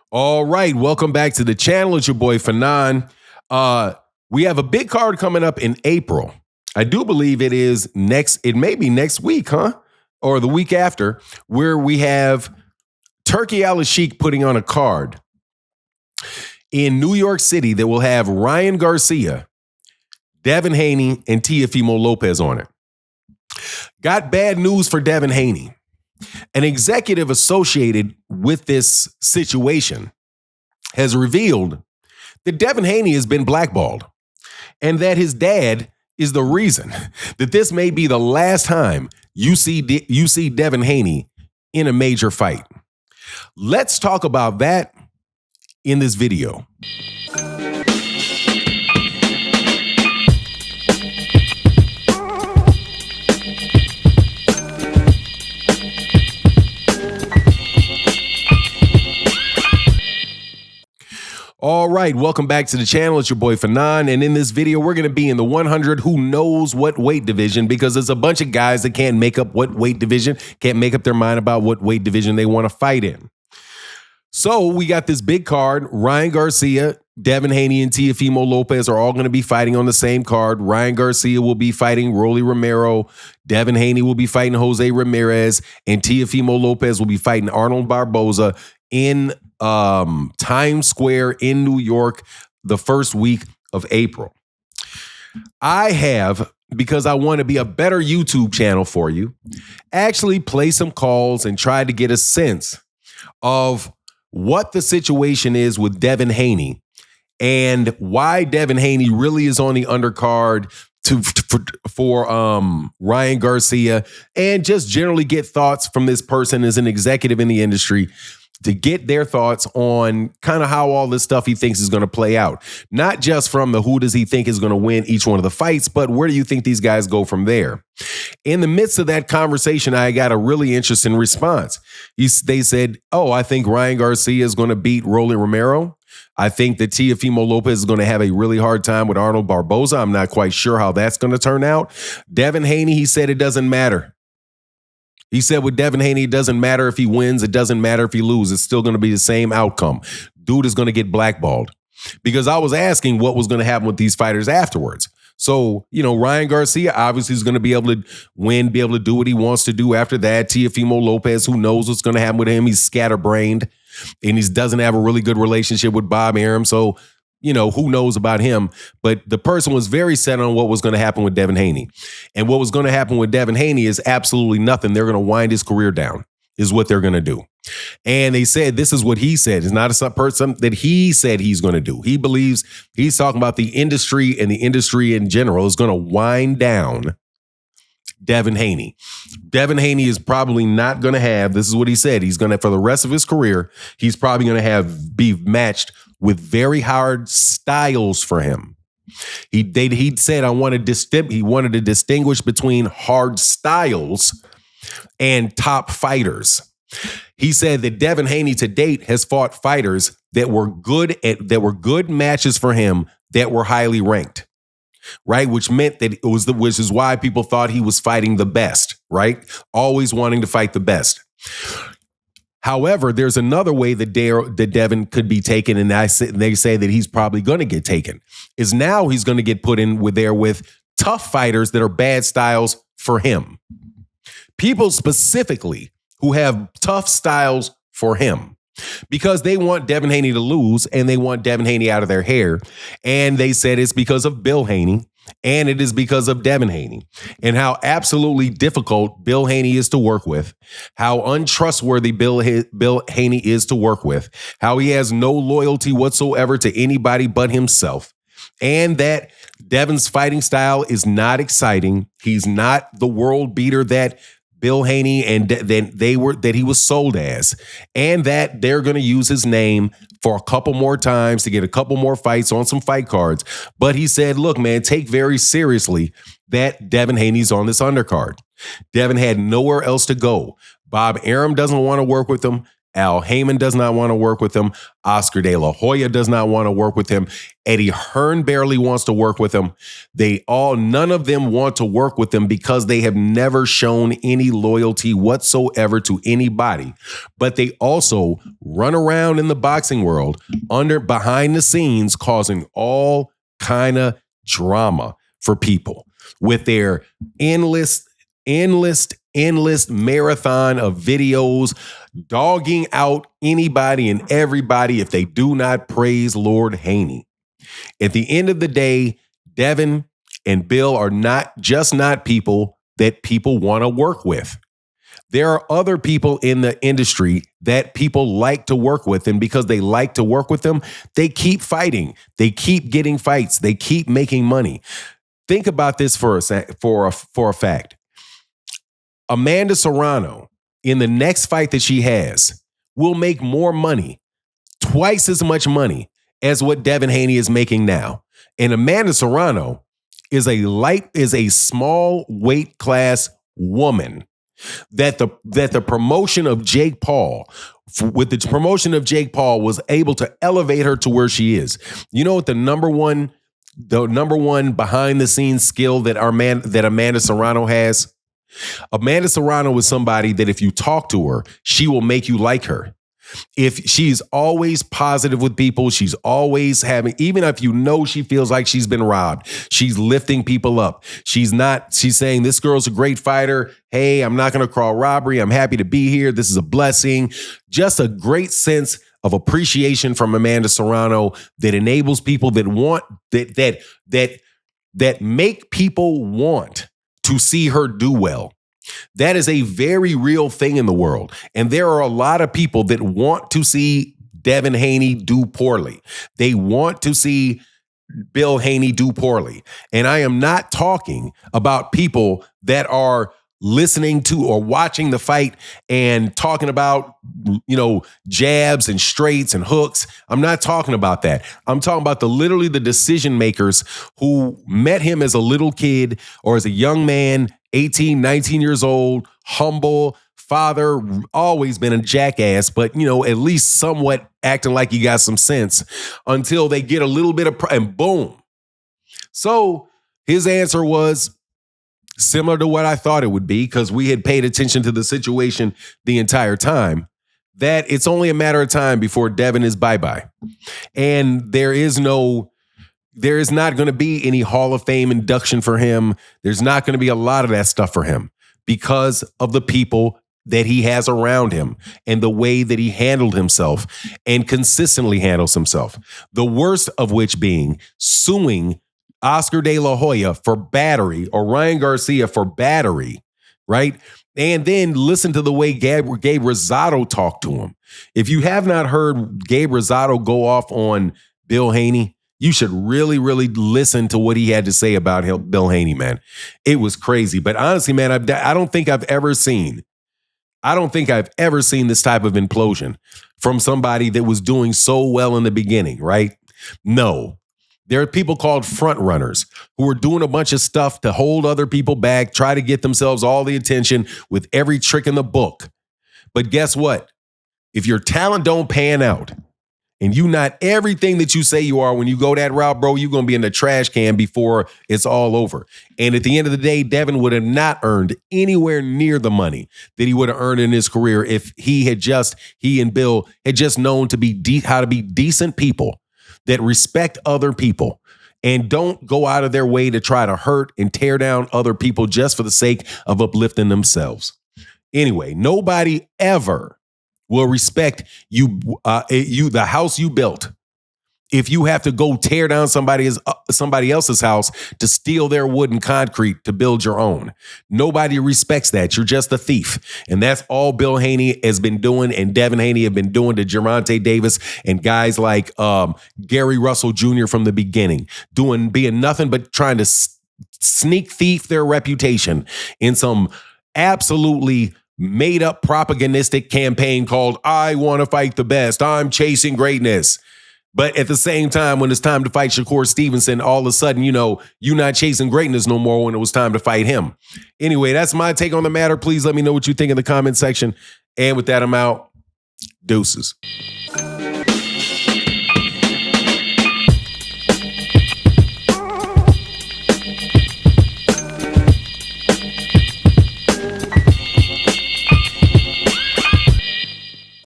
All right, welcome back to the channel. It's your boy Fanon. We have a big card coming up in April. I do believe it is next. It may be next week, huh? Or the week after, where we have Turkey Al-Sheikh putting on a card in New York City that will have Ryan Garcia, Devin Haney, and Teofimo Lopez on it. Got bad news for Devin Haney. An executive associated with this situation has revealed that Devin Haney has been blackballed and that his dad is the reason that this may be the last time you see Devin Haney in a major fight. Let's talk about that in this video. All right, welcome back to the channel. It's your boy Fanon, and in this video, we're going to be in the 100 who knows what weight division, because there's a bunch of guys that can't make up what weight division, can't make up their mind about what weight division they want to fight in. So we got this big card. Ryan Garcia, Devin Haney, and Teofimo Lopez are all going to be fighting on the same card. Ryan Garcia will be fighting Rolly Romero. Devin Haney will be fighting Jose Ramirez, and Teofimo Lopez will be fighting Arnold Barboza in Times Square in New York the first week of April. I have, because I want to be a better YouTube channel for you, actually play some calls and try to get a sense of what the situation is with Devin Haney and why Devin Haney really is on the undercard for Ryan Garcia, and just generally get thoughts from this person as an executive in the industry, to get their thoughts on kind of how all this stuff he thinks is going to play out. Not just from the who does he think is going to win each one of the fights, but where do you think these guys go from there? In the midst of that conversation, I got a really interesting response. They said, oh, I think Ryan Garcia is going to beat Rolly Romero. I think that Teofimo Lopez is going to have a really hard time with Arnold Barboza. I'm not quite sure how that's going to turn out. Devin Haney, he said it doesn't matter. He said with Devin Haney, it doesn't matter if he wins. It doesn't matter if he loses. It's still going to be the same outcome. Dude is going to get blackballed. Because I was asking what was going to happen with these fighters afterwards. So, Ryan Garcia obviously is going to be able to win, be able to do what he wants to do after that. Teofimo Lopez, who knows what's going to happen with him? He's scatterbrained, and he doesn't have a really good relationship with Bob Arum. So, who knows about him? But the person was very set on what was going to happen with Devin Haney. And what was going to happen with Devin Haney is absolutely nothing. They're going to wind his career down, is what they're going to do. And they said, this is what he said. It's not a person that he said he's going to do. He believes, he's talking about the industry, and the industry in general is going to wind down Devin Haney. Devin Haney is probably not going to have, this is what he said, he's going to, for the rest of his career, he's probably going to be matched with very hard styles for him. He said he wanted to distinguish between hard styles and top fighters. He said that Devin Haney to date has fought fighters that were good matches for him, that were highly ranked, right? Which meant that which is why people thought he was fighting the best, right? Always wanting to fight the best. However, there's another way that Devin could be taken, and they say that he's probably going to get taken, is now he's going to get put in with tough fighters that are bad styles for him. People specifically who have tough styles for him, because they want Devin Haney to lose, and they want Devin Haney out of their hair. And they said it's because of Bill Haney, and it is because of Devin Haney, and how absolutely difficult Bill Haney is to work with, how untrustworthy Bill Haney is to work with, how he has no loyalty whatsoever to anybody but himself, and that Devin's fighting style is not exciting. He's not the world beater that Bill Haney and that he was sold as, and that they're going to use his name for a couple more times to get a couple more fights on some fight cards. But he said, look, man, take very seriously that Devin Haney's on this undercard. Devin had nowhere else to go. Bob Arum doesn't want to work with him. Al Heyman does not want to work with him. Oscar De La Hoya does not want to work with him. Eddie Hearn barely wants to work with him. None of them want to work with him because they have never shown any loyalty whatsoever to anybody. But they also run around in the boxing world behind the scenes, causing all kind of drama for people with their endless marathon of videos dogging out anybody and everybody if they do not praise Lord Haney. At the end of the day, Devin and Bill are not people that people want to work with. There are other people in the industry that people like to work with, and because they like to work with them, they keep fighting. They keep getting fights. They keep making money. Think about this for a fact. Amanda Serrano, in the next fight that she has, will make more money, twice as much money as what Devin Haney is making now. And Amanda Serrano is a small weight class woman that the promotion of Jake Paul, with the promotion of Jake Paul, was able to elevate her to where she is. You know what the number one behind the scenes skill that Amanda Serrano has? Amanda Serrano is somebody that if you talk to her, she will make you like her. If she's always positive with people, she's always even if you know she feels like she's been robbed, she's lifting people up. She's saying, this girl's a great fighter. Hey, I'm not going to call robbery. I'm happy to be here. This is a blessing. Just a great sense of appreciation from Amanda Serrano that enables people that want, that make people want to see her do well. That is a very real thing in the world. And there are a lot of people that want to see Devin Haney do poorly. They want to see Bill Haney do poorly. And I am not talking about people that are listening to or watching the fight and talking about, jabs and straights and hooks. I'm not talking about that. I'm talking about literally the decision makers who met him as a little kid or as a young man, 18, 19 years old, humble, father, always been a jackass, but, at least somewhat acting like he got some sense until they get a little bit and boom. So his answer was similar to what I thought it would be, because we had paid attention to the situation the entire time, that it's only a matter of time before Devin is bye-bye. And there is not going to be any Hall of Fame induction for him. There's not going to be a lot of that stuff for him because of the people that he has around him and the way that he handled himself and consistently handles himself. The worst of which being suing Oscar De La Hoya for battery or Ryan Garcia for battery, right? And then listen to the way Gabe Rosado talked to him. If you have not heard Gabe Rosado go off on Bill Haney, you should really, really listen to what he had to say about Bill Haney, man. It was crazy. But honestly, man, I don't think I've ever seen this type of implosion from somebody that was doing so well in the beginning, right? No. There are people called front runners who are doing a bunch of stuff to hold other people back, try to get themselves all the attention with every trick in the book. But guess what? If your talent don't pan out and you not everything that you say you are when you go that route, bro, you're going to be in the trash can before it's all over. And at the end of the day, Devin would have not earned anywhere near the money that he would have earned in his career if he and Bill had just known how to be decent people that respect other people and don't go out of their way to try to hurt and tear down other people just for the sake of uplifting themselves. Anyway, nobody ever will respect you, the house you built, if you have to go tear down somebody else's house to steal their wood and concrete to build your own. Nobody respects that. You're just a thief. And that's all Bill Haney has been doing and Devin Haney have been doing to Gervonta Davis and guys like Gary Russell Jr. from the beginning, being nothing but trying to sneak thief their reputation in some absolutely made up propagandistic campaign called I Want to Fight the Best. I'm chasing greatness. But at the same time, when it's time to fight Shakur Stevenson, all of a sudden, you're not chasing greatness no more when it was time to fight him. Anyway, that's my take on the matter. Please let me know what you think in the comment section. And with that, I'm out. Deuces.